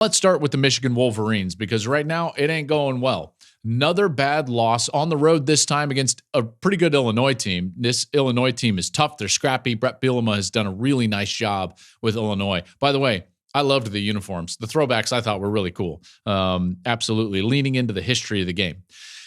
Let's start with the Michigan Wolverines because right now it ain't going well. Another bad loss on the road, this time against a pretty good Illinois team. This Illinois team is tough. They're scrappy. Brett Bielema has done a really nice job with Illinois. By the way, I loved the uniforms. The throwbacks I thought were really cool. Absolutely leaning into the history of the game.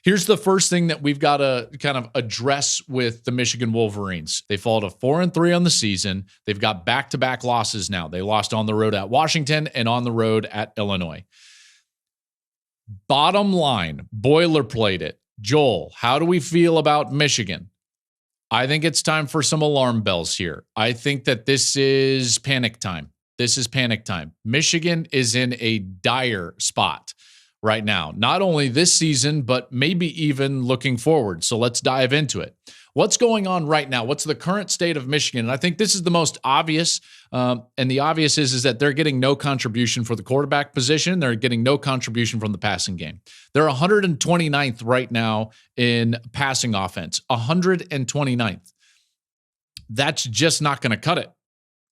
Here's the first thing that we've got to kind of address with the Michigan Wolverines. They fall to 4-3 on the season. They've got back-to-back losses now. They lost on the road at Washington and on the road at Illinois. Bottom line, boilerplate it. Joel, how do we feel about Michigan? I think it's time for some alarm bells here. I think that this is panic time. This is panic time. Michigan is in a dire spot right now, not only this season, but maybe even looking forward. So let's dive into it. What's going on right now? What's the current state of Michigan? And I think this is the most obvious. And the obvious is that they're getting no contribution for the quarterback position. They're getting no contribution from the passing game. They're 129th right now in passing offense, 129th. That's just not going to cut it.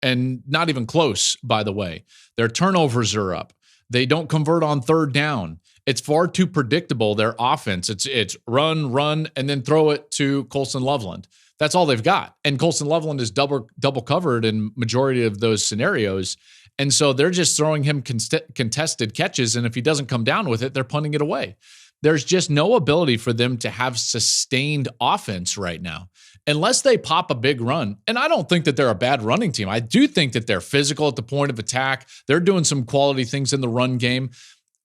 And not even close, by the way. Their turnovers are up. They don't convert on third down. It's far too predictable, their offense. It's run, and then throw it to Colson Loveland. That's all they've got. And Colson Loveland is double covered in majority of those scenarios. And so they're just throwing him contested catches, and if he doesn't come down with it, they're punting it away. There's just no ability for them to have sustained offense right now, unless they pop a big run. And I don't think that they're a bad running team. I do think that they're physical at the point of attack. They're doing some quality things in the run game,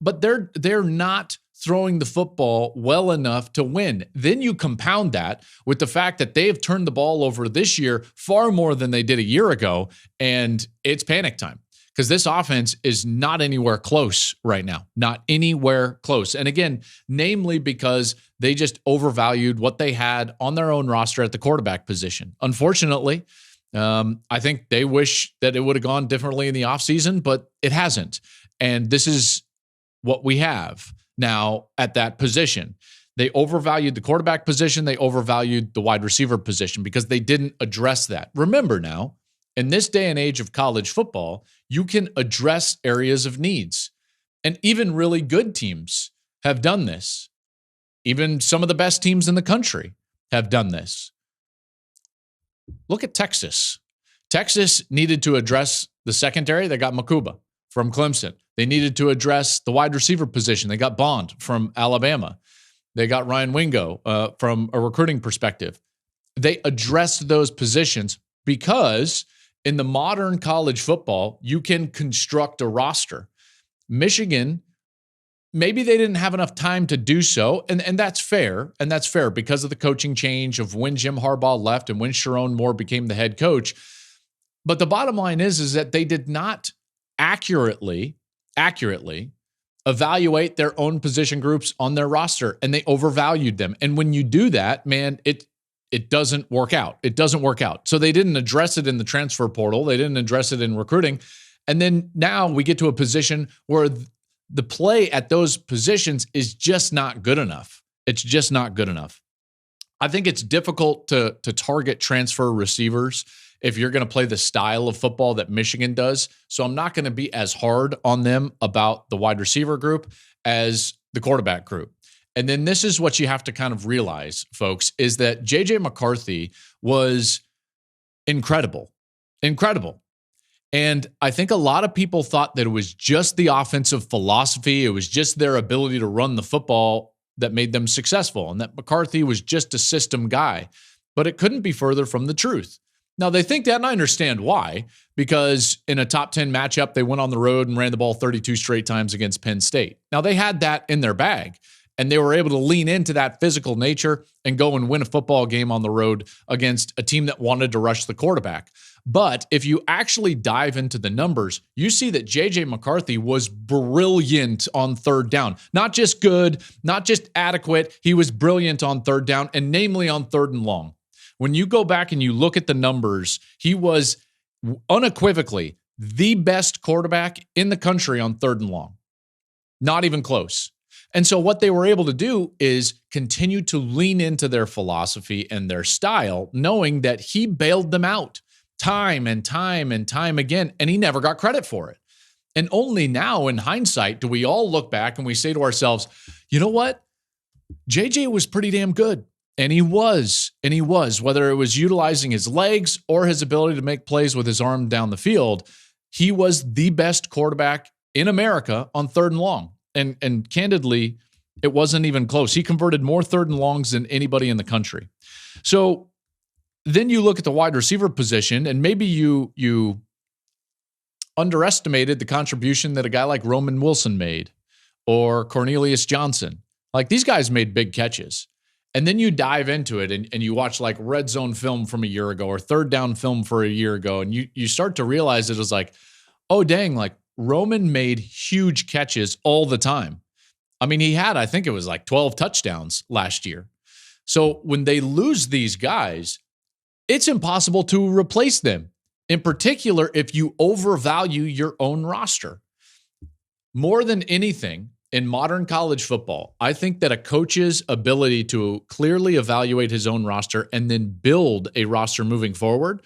but they're not throwing the football well enough to win. Then you compound that with the fact that they have turned the ball over this year far more than they did a year ago, and it's panic time. Because this offense is not anywhere close right now, not anywhere close. And again, namely because they just overvalued what they had on their own roster at the quarterback position. Unfortunately, I think they wish that it would have gone differently in the offseason, but it hasn't. And this is what we have now at that position. They overvalued the quarterback position. They overvalued the wide receiver position because they didn't address that. Remember now, in this day and age of college football, you can address areas of needs. And even really good teams have done this. Even some of the best teams in the country have done this. Look at Texas. Texas needed to address the secondary. They got Makuba from Clemson. They needed to address the wide receiver position. They got Bond from Alabama. They got Ryan Wingo from a recruiting perspective. They addressed those positions because in the modern college football, you can construct a roster. Michigan, maybe they didn't have enough time to do so, and that's fair, because of the coaching change of when Jim Harbaugh left and when Sharon Moore became the head coach. But the bottom line is that they did not accurately evaluate their own position groups on their roster, and they overvalued them. And when you do that, man, it doesn't work out. It doesn't work out. So they didn't address it in the transfer portal. They didn't address it in recruiting. And then now we get to a position where the play at those positions is just not good enough. It's just not good enough. I think it's difficult to target transfer receivers if you're going to play the style of football that Michigan does. So I'm not going to be as hard on them about the wide receiver group as the quarterback group. And then this is what you have to kind of realize, folks, is that JJ McCarthy was incredible. And I think a lot of people thought that it was just the offensive philosophy. It was just their ability to run the football that made them successful, and that McCarthy was just a system guy. But it couldn't be further from the truth. Now, they think that, and I understand why, because in a top 10 matchup, they went on the road and ran the ball 32 straight times against Penn State. Now, they had that in their bag. And they were able to lean into that physical nature and go and win a football game on the road against a team that wanted to rush the quarterback. But if you actually dive into the numbers, you see that JJ McCarthy was brilliant on third down. Not just good, not just adequate. He was brilliant on third down, and namely on third and long. When you go back and you look at the numbers, he was unequivocally the best quarterback in the country on third and long. Not even close. And so what they were able to do is continue to lean into their philosophy and their style, knowing that he bailed them out time and time and time again, and he never got credit for it. And only now in hindsight do we all look back and we say to ourselves, you know what? JJ was pretty damn good. And he was, whether it was utilizing his legs or his ability to make plays with his arm down the field, he was the best quarterback in America on 3rd and long. And candidly, it wasn't even close. He converted more 3rd and longs than anybody in the country. So then you look at the wide receiver position, and maybe you underestimated the contribution that a guy like Roman Wilson made or Cornelius Johnson. Like, these guys made big catches. And then you dive into it and you watch like red zone film from a year ago or 3rd down film for a year ago. And you start to realize it was like, oh, dang, like Roman made huge catches all the time. I mean, he had, I think it was like 12 touchdowns last year. So when they lose these guys, it's impossible to replace them. In particular, if you overvalue your own roster. More than anything, in modern college football, I think that a coach's ability to clearly evaluate his own roster and then build a roster moving forward,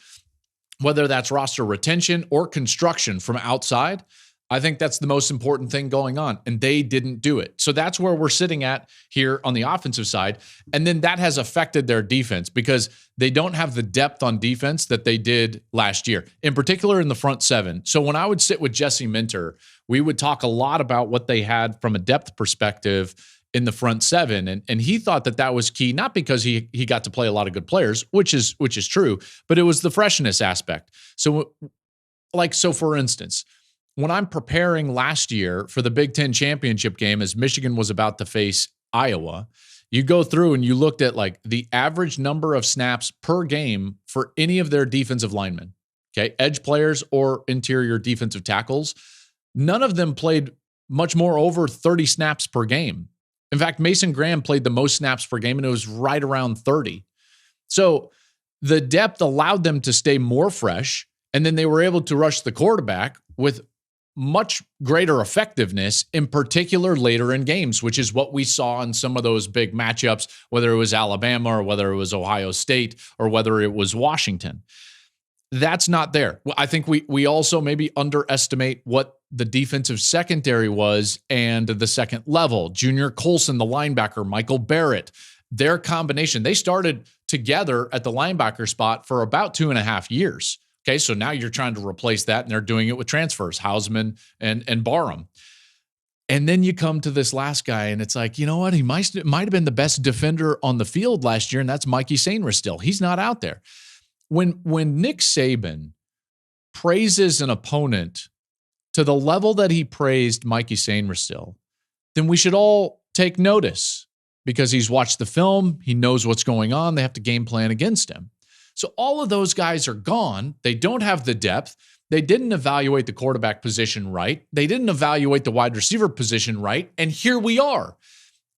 whether that's roster retention or construction from outside, I think that's the most important thing going on, and they didn't do it. So that's where we're sitting at here on the offensive side, and then that has affected their defense because they don't have the depth on defense that they did last year, in particular in the front seven. So when I would sit with Jesse Minter, we would talk a lot about what they had from a depth perspective in the front seven, and he thought that was key, not because he got to play a lot of good players, which is true, but it was the freshness aspect. So for instance, when I'm preparing last year for the Big Ten championship game as Michigan was about to face Iowa, you go through and you looked at like the average number of snaps per game for any of their defensive linemen, okay, edge players or interior defensive tackles. None of them played much more over 30 snaps per game. In fact, Mason Graham played the most snaps per game, and it was right around 30. So the depth allowed them to stay more fresh, and then they were able to rush the quarterback with much greater effectiveness, in particular later in games, which is what we saw in some of those big matchups, whether it was Alabama or whether it was Ohio State or whether it was Washington. That's not there. I think we also maybe underestimate what the defensive secondary was and the second level. Junior Colson, the linebacker, Michael Barrett, their combination, they started together at the linebacker spot for about 2.5 years. Okay, so now you're trying to replace that, and they're doing it with transfers, Hausman and Barham. And then you come to this last guy, and it's like, you know what? He might have been the best defender on the field last year, and that's Mikey Sainristil. He's not out there. When Nick Saban praises an opponent to the level that he praised Mikey Sainristil, then we should all take notice because he's watched the film. He knows what's going on. They have to game plan against him. So all of those guys are gone. They don't have the depth. They didn't evaluate the quarterback position right. They didn't evaluate the wide receiver position right. And here we are.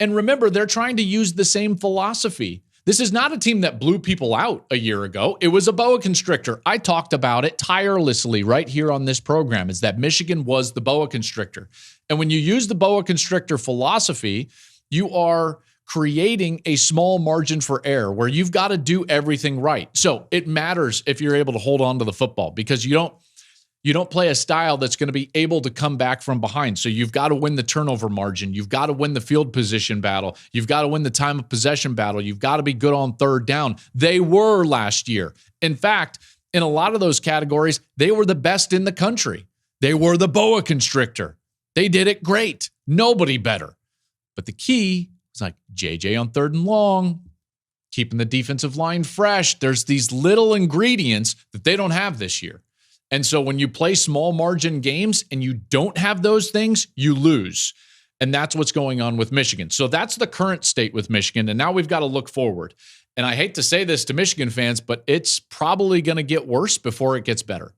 And remember, they're trying to use the same philosophy. This is not a team that blew people out a year ago. It was a boa constrictor. I talked about it tirelessly right here on this program, is that Michigan was the boa constrictor. And when you use the boa constrictor philosophy, you are creating a small margin for error where you've got to do everything right. So it matters if you're able to hold on to the football because you don't play a style that's going to be able to come back from behind. So you've got to win the turnover margin. You've got to win the field position battle. You've got to win the time of possession battle. You've got to be good on 3rd down. They were last year. In fact, in a lot of those categories, they were the best in the country. They were the boa constrictor. They did it great. Nobody better. But the key is like JJ on 3rd and long, keeping the defensive line fresh. There's these little ingredients that they don't have this year. And so when you play small margin games and you don't have those things, you lose. And that's what's going on with Michigan. So that's the current state with Michigan. And now we've got to look forward. And I hate to say this to Michigan fans, but it's probably going to get worse before it gets better.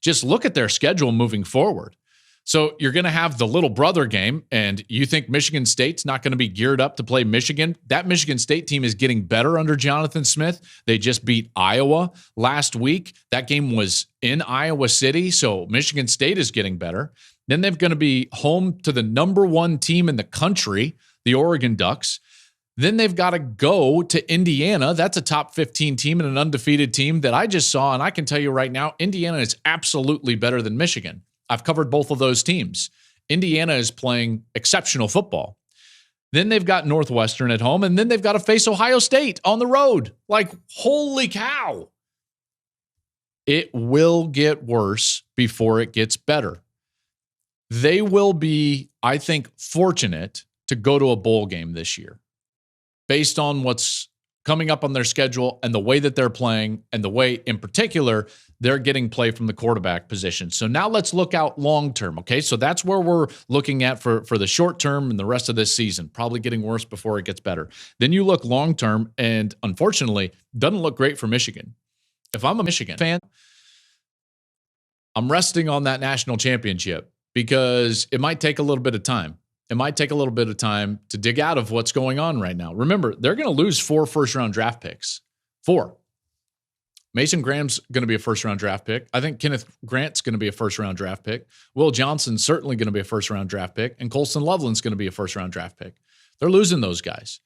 Just look at their schedule moving forward. So you're going to have the little brother game, and you think Michigan State's not going to be geared up to play Michigan? That Michigan State team is getting better under Jonathan Smith. They just beat Iowa last week. That game was in Iowa City, so Michigan State is getting better. Then they're going to be home to the number 1 team in the country, the Oregon Ducks. Then they've got to go to Indiana. That's a top 15 team and an undefeated team that I just saw, and I can tell you right now, Indiana is absolutely better than Michigan. I've covered both of those teams. Indiana is playing exceptional football. Then they've got Northwestern at home, and then they've got to face Ohio State on the road. Like, holy cow. It will get worse before it gets better. They will be, I think, fortunate to go to a bowl game this year based on what's coming up on their schedule and the way that they're playing and the way, in particular, they're getting play from the quarterback position. So now let's look out long term, okay? So that's where we're looking at for the short term and the rest of this season, probably getting worse before it gets better. Then you look long term, and unfortunately, doesn't look great for Michigan. If I'm a Michigan fan, I'm resting on that national championship because it might take a little bit of time. It might take a little bit of time to dig out of what's going on right now. Remember, they're going to lose 4 first-round draft picks. 4. Mason Graham's going to be a first-round draft pick. I think Kenneth Grant's going to be a first-round draft pick. Will Johnson's certainly going to be a first-round draft pick. And Colston Loveland's going to be a first-round draft pick. They're losing those guys.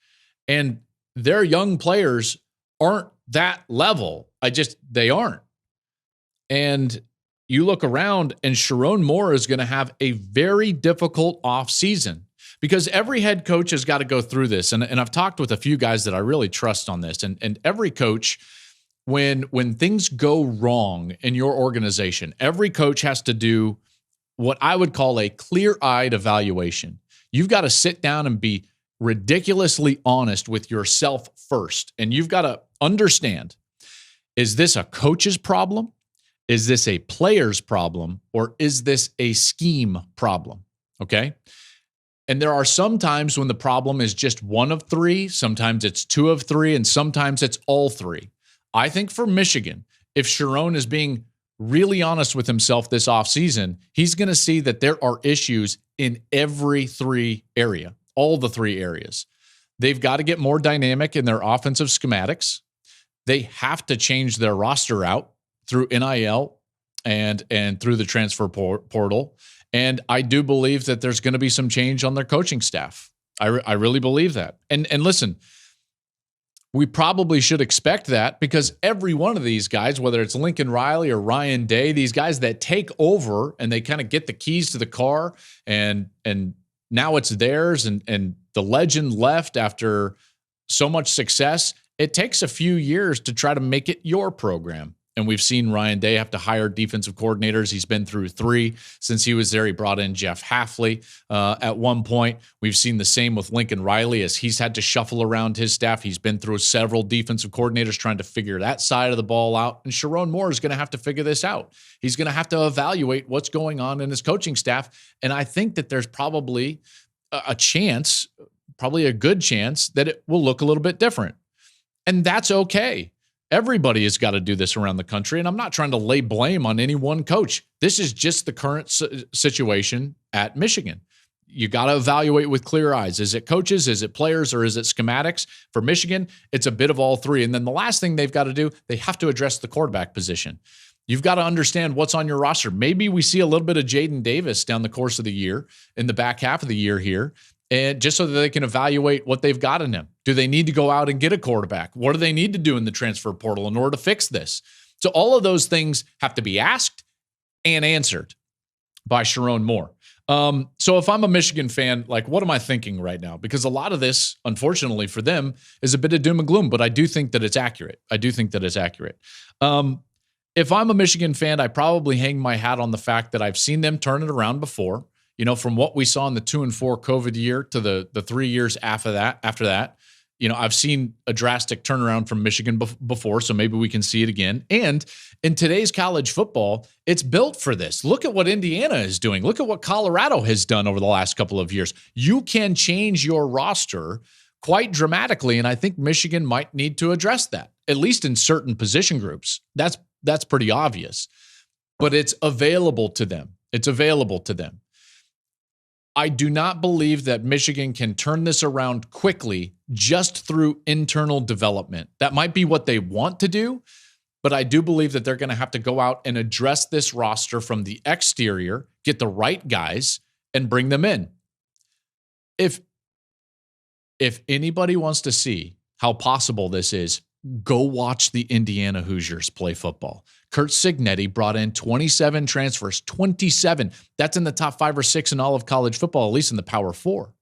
And their young players aren't that level. They aren't. And you look around, and Sharon Moore is going to have a very difficult offseason because every head coach has got to go through this. And I've talked with a few guys that I really trust on this. And every coach, when things go wrong in your organization, every coach has to do what I would call a clear-eyed evaluation. You've got to sit down and be ridiculously honest with yourself first. And you've got to understand, is this a coach's problem? Is this a player's problem, or is this a scheme problem? Okay. And there are some times when the problem is just one of 3, sometimes it's 2 of 3, and sometimes it's all 3. I think for Michigan, if Sharon is being really honest with himself this offseason, he's going to see that there are issues in every 3 area, all the 3 areas. They've got to get more dynamic in their offensive schematics. They have to change their roster out through NIL and through the transfer portal. And I do believe that there's going to be some change on their coaching staff. I really believe that. And listen, we probably should expect that because every one of these guys, whether it's Lincoln Riley or Ryan Day, these guys that take over and they kind of get the keys to the car and now it's theirs and the legend left after so much success, it takes a few years to try to make it your program. And we've seen Ryan Day have to hire defensive coordinators. He's been through 3 since he was there. He brought in Jeff Hafley at one point. We've seen the same with Lincoln Riley as he's had to shuffle around his staff. He's been through several defensive coordinators trying to figure that side of the ball out. And Sharon Moore is going to have to figure this out. He's going to have to evaluate what's going on in his coaching staff. And I think that there's probably a chance, probably a good chance, that it will look a little bit different. And that's okay. Everybody has got to do this around the country, and I'm not trying to lay blame on any one coach. This is just the current situation at Michigan. You got to evaluate with clear eyes. Is it coaches? Is it players? Or is it schematics? For Michigan, it's a bit of all 3. And then the last thing they've got to do, they have to address the quarterback position. You've got to understand what's on your roster. Maybe we see a little bit of Jaden Davis down the course of the year, in the back half of the year here, and just so that they can evaluate what they've got in him. Do they need to go out and get a quarterback? What do they need to do in the transfer portal in order to fix this? So all of those things have to be asked and answered by Sharon Moore. So if I'm a Michigan fan, like, what am I thinking right now? Because a lot of this, unfortunately for them, is a bit of doom and gloom, but I do think that it's accurate. If I'm a Michigan fan, I probably hang my hat on the fact that I've seen them turn it around before. You know, from what we saw in the 2-4 COVID year to the 3 years after that, you know, I've seen a drastic turnaround from Michigan before, so maybe we can see it again. And in today's college football, it's built for this. Look at what Indiana is doing. Look at what Colorado has done over the last couple of years. You can change your roster quite dramatically, and I think Michigan might need to address that, at least in certain position groups. That's pretty obvious, but it's available to them. I do not believe that Michigan can turn this around quickly just through internal development. That might be what they want to do, but I do believe that they're going to have to go out and address this roster from the exterior, get the right guys, and bring them in. If anybody wants to see how possible this is, Go watch the Indiana Hoosiers play football. Kurt Signetti brought in 27 transfers, 27. That's in the top 5 or 6 in all of college football, at least in the Power 4.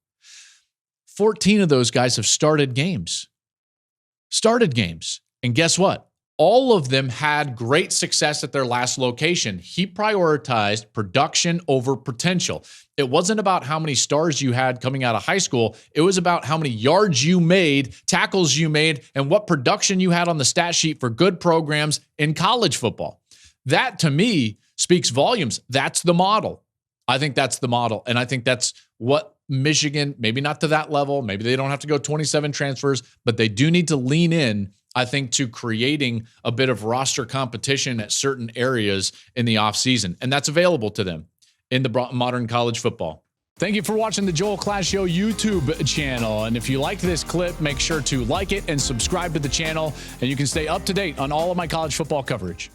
14 of those guys have started games. And guess what? All of them had great success at their last location. He prioritized production over potential. It wasn't about how many stars you had coming out of high school. It was about how many yards you made, tackles you made, and what production you had on the stat sheet for good programs in college football. That, to me, speaks volumes. That's the model. I think that's the model. And I think that's what Michigan, maybe not to that level, maybe they don't have to go 27 transfers, but they do need to lean in, I think, to creating a bit of roster competition at certain areas in the offseason. And that's available to them in the modern college football. Thank you for watching the Joel Klatt Show YouTube channel. And if you liked this clip, make sure to like it and subscribe to the channel, and you can stay up to date on all of my college football coverage.